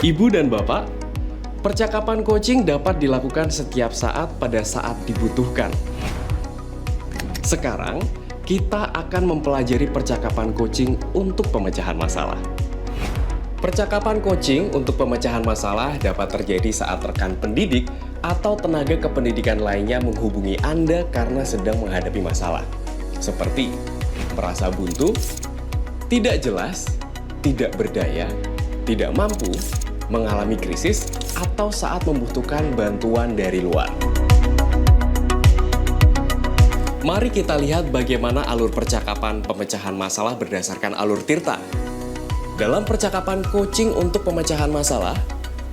Ibu dan Bapak, percakapan coaching dapat dilakukan setiap saat pada saat dibutuhkan. Sekarang, kita akan mempelajari percakapan coaching untuk pemecahan masalah. Percakapan coaching untuk pemecahan masalah dapat terjadi saat rekan pendidik atau tenaga kependidikan lainnya menghubungi Anda karena sedang menghadapi masalah. Seperti merasa buntu, tidak jelas, tidak berdaya, tidak mampu, mengalami krisis, atau saat membutuhkan bantuan dari luar. Mari kita lihat bagaimana alur percakapan pemecahan masalah berdasarkan alur Tirta. Dalam percakapan coaching untuk pemecahan masalah,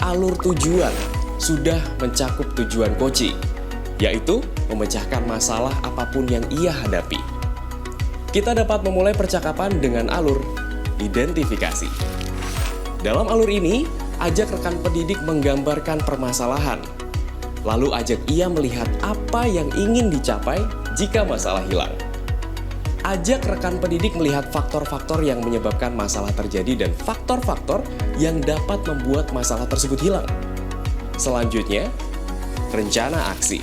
alur tujuan sudah mencakup tujuan coaching, yaitu memecahkan masalah apapun yang ia hadapi. Kita dapat memulai percakapan dengan alur identifikasi. Dalam alur ini, ajak rekan pendidik menggambarkan permasalahan. Lalu ajak ia melihat apa yang ingin dicapai jika masalah hilang. Ajak rekan pendidik melihat faktor-faktor yang menyebabkan masalah terjadi dan faktor-faktor yang dapat membuat masalah tersebut hilang. Selanjutnya, rencana aksi.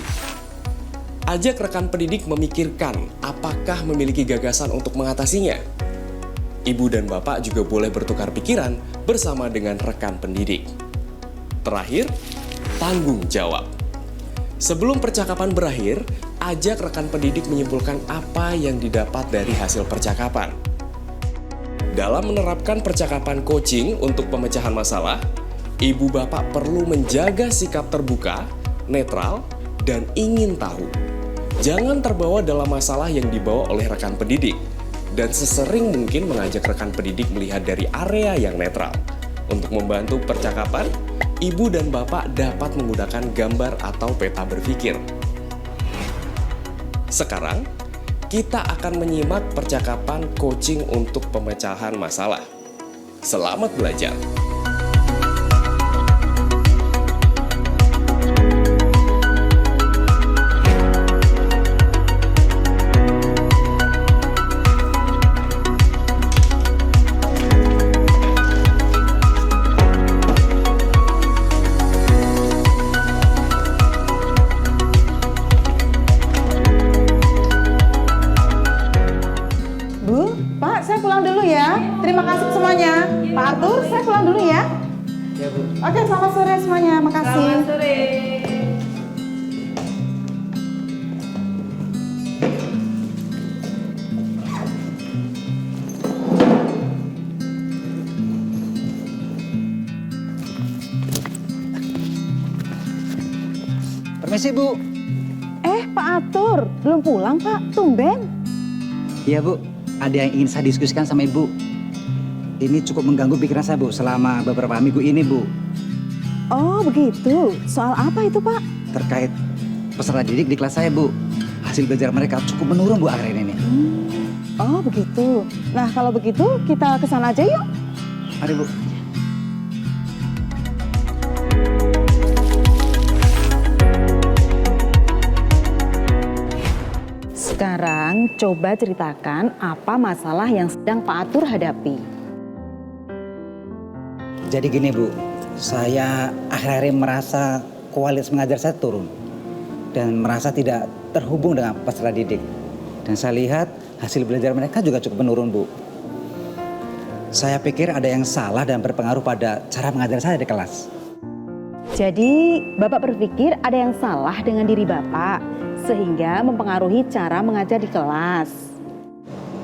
Ajak rekan pendidik memikirkan apakah memiliki gagasan untuk mengatasinya. Ibu dan Bapak juga boleh bertukar pikiran bersama dengan rekan pendidik. Terakhir, tanggung jawab. Sebelum percakapan berakhir, ajak rekan pendidik menyimpulkan apa yang didapat dari hasil percakapan. Dalam menerapkan percakapan coaching untuk pemecahan masalah, Ibu Bapak perlu menjaga sikap terbuka, netral, dan ingin tahu. Jangan terbawa dalam masalah yang dibawa oleh rekan pendidik, dan sesering mungkin mengajak rekan pendidik melihat dari area yang netral. Untuk membantu percakapan, Ibu dan Bapak dapat menggunakan gambar atau peta berpikir. Sekarang, kita akan menyimak percakapan coaching untuk pemecahan masalah. Selamat belajar! Terima kasih semuanya. Pak Arthur, saya pulang dulu ya. Ya, Bu. Oke, selamat sore semuanya. Makasih. Selamat sore. Permisi, Bu. Pak Arthur, belum pulang Pak? Tumben. Iya, Bu. Ada yang ingin saya diskusikan sama Ibu. Ini cukup mengganggu pikiran saya, Bu, selama beberapa minggu ini, Bu. Oh, begitu. Soal apa itu, Pak? Terkait peserta didik di kelas saya, Bu. Hasil belajar mereka cukup menurun, Bu, akhir ini. Oh, begitu. Nah, kalau begitu kita ke sana aja yuk. Mari, Bu. Sekarang coba ceritakan apa masalah yang sedang Pak Arthur hadapi. Jadi gini, Bu. Saya akhir-akhir ini merasa kualitas mengajar saya turun. Dan merasa tidak terhubung dengan peserta didik. Dan saya lihat hasil belajar mereka juga cukup menurun, Bu. Saya pikir ada yang salah dan berpengaruh pada cara mengajar saya di kelas. Jadi, Bapak berpikir ada yang salah dengan diri Bapak, sehingga mempengaruhi cara mengajar di kelas.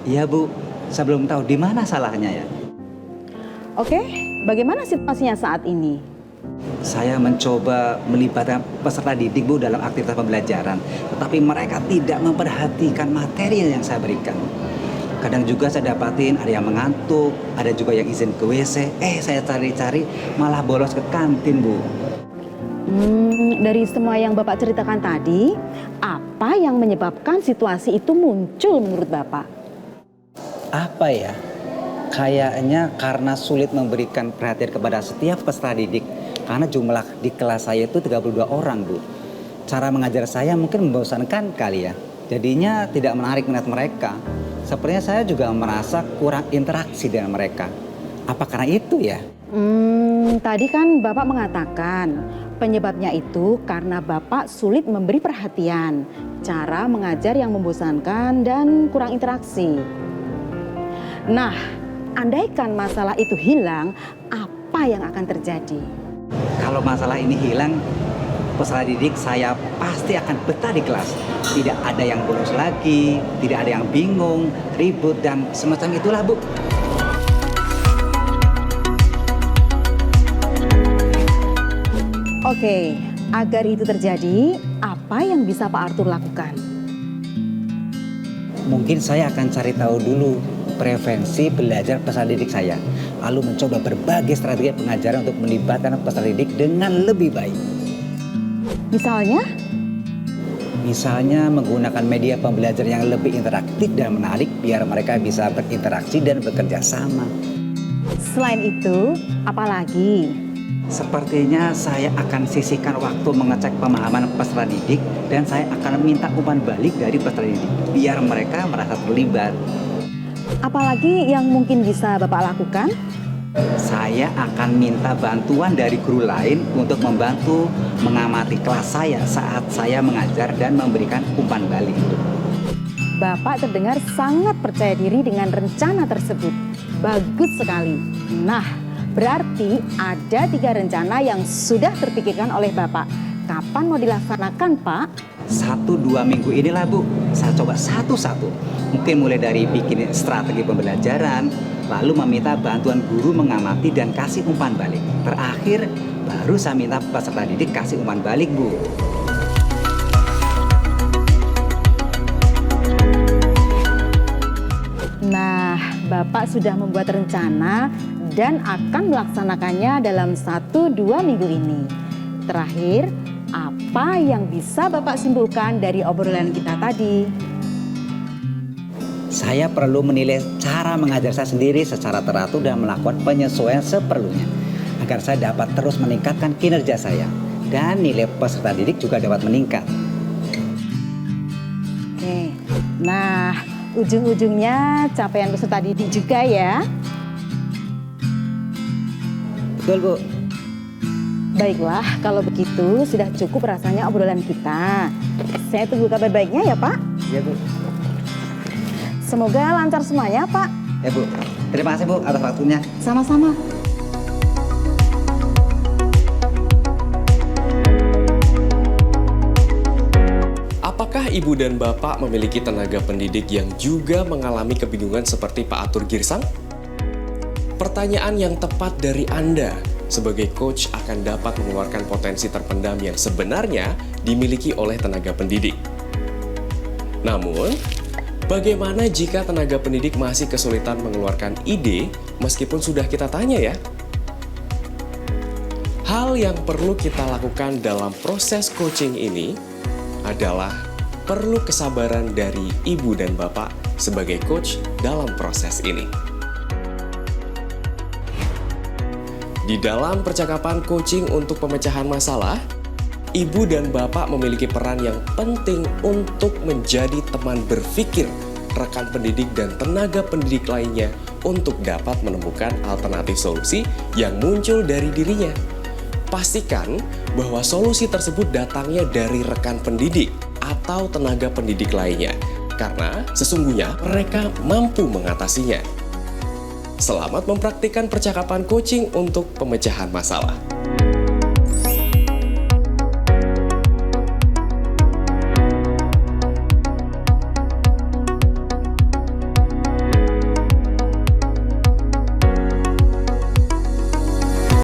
Iya, Bu. Saya belum tahu di mana salahnya ya. Oke, bagaimana situasinya saat ini? Saya mencoba melibatkan peserta didik, Bu, dalam aktivitas pembelajaran. Tetapi mereka tidak memperhatikan materi yang saya berikan. Kadang juga saya dapatin ada yang mengantuk, ada juga yang izin ke WC. Saya cari-cari malah bolos ke kantin, Bu. Dari semua yang Bapak ceritakan tadi, apa yang menyebabkan situasi itu muncul menurut Bapak? Apa ya? Kayaknya karena sulit memberikan perhatian kepada setiap peserta didik. Karena jumlah di kelas saya itu 32 orang, Bu. Cara mengajar saya mungkin membosankan kali ya. Jadinya tidak menarik minat mereka. Sepertinya saya juga merasa kurang interaksi dengan mereka. Apa karena itu ya? Tadi kan Bapak mengatakan penyebabnya itu karena Bapak sulit memberi perhatian, cara mengajar yang membosankan dan kurang interaksi. Nah, andaikan masalah itu hilang, apa yang akan terjadi? Kalau masalah ini hilang, peserta didik saya pasti akan betah di kelas. Tidak ada yang bolos lagi, tidak ada yang bingung, ribut, dan semacam itulah, Bu. Oke, agar itu terjadi, apa yang bisa Pak Arthur lakukan? Mungkin saya akan cari tahu dulu preferensi belajar peserta didik saya. Lalu mencoba berbagai strategi pengajaran untuk melibatkan peserta didik dengan lebih baik. Misalnya? Misalnya menggunakan media pembelajaran yang lebih interaktif dan menarik biar mereka bisa berinteraksi dan bekerja sama. Selain itu, apa lagi? Sepertinya saya akan sisihkan waktu mengecek pemahaman peserta didik dan saya akan minta umpan balik dari peserta didik biar mereka merasa terlibat. Apalagi yang mungkin bisa Bapak lakukan? Saya akan minta bantuan dari guru lain untuk membantu mengamati kelas saya saat saya mengajar dan memberikan umpan balik. Bapak terdengar sangat percaya diri dengan rencana tersebut. Bagus sekali. Nah, berarti ada 3 rencana yang sudah terpikirkan oleh Bapak. Kapan mau dilaksanakan, Pak? 1-2 minggu inilah, Bu. Saya coba satu-satu. Mungkin mulai dari bikin strategi pembelajaran, lalu meminta bantuan guru mengamati dan kasih umpan balik. Terakhir, baru saya minta peserta didik kasih umpan balik, Bu. Nah, Bapak sudah membuat rencana dan akan melaksanakannya dalam 1-2 minggu ini. Terakhir, apa yang bisa Bapak simpulkan dari obrolan kita tadi? Saya perlu menilai cara mengajar saya sendiri secara teratur dan melakukan penyesuaian seperlunya agar saya dapat terus meningkatkan kinerja saya dan nilai peserta didik juga dapat meningkat. Oke, nah ujung-ujungnya capaian peserta didik juga ya. Betul, Bu. Baiklah, kalau begitu sudah cukup rasanya obrolan kita. Saya tunggu kabar baiknya ya, Pak. Ya, Bu. Semoga lancar semuanya, Pak. Ya, Bu. Terima kasih, Bu, atas waktunya. Sama-sama. Apakah Ibu dan Bapak memiliki tenaga pendidik yang juga mengalami kebingungan seperti Pak Arthur Girsang? Pertanyaan yang tepat dari Anda sebagai coach akan dapat mengeluarkan potensi terpendam yang sebenarnya dimiliki oleh tenaga pendidik. Namun, bagaimana jika tenaga pendidik masih kesulitan mengeluarkan ide meskipun sudah kita tanya ya? Hal yang perlu kita lakukan dalam proses coaching ini adalah perlu kesabaran dari Ibu dan Bapak sebagai coach dalam proses ini. Di dalam percakapan coaching untuk pemecahan masalah, Ibu dan Bapak memiliki peran yang penting untuk menjadi teman berpikir rekan pendidik dan tenaga pendidik lainnya untuk dapat menemukan alternatif solusi yang muncul dari dirinya. Pastikan bahwa solusi tersebut datangnya dari rekan pendidik atau tenaga pendidik lainnya, karena sesungguhnya mereka mampu mengatasinya. Selamat mempraktikkan percakapan coaching untuk pemecahan masalah.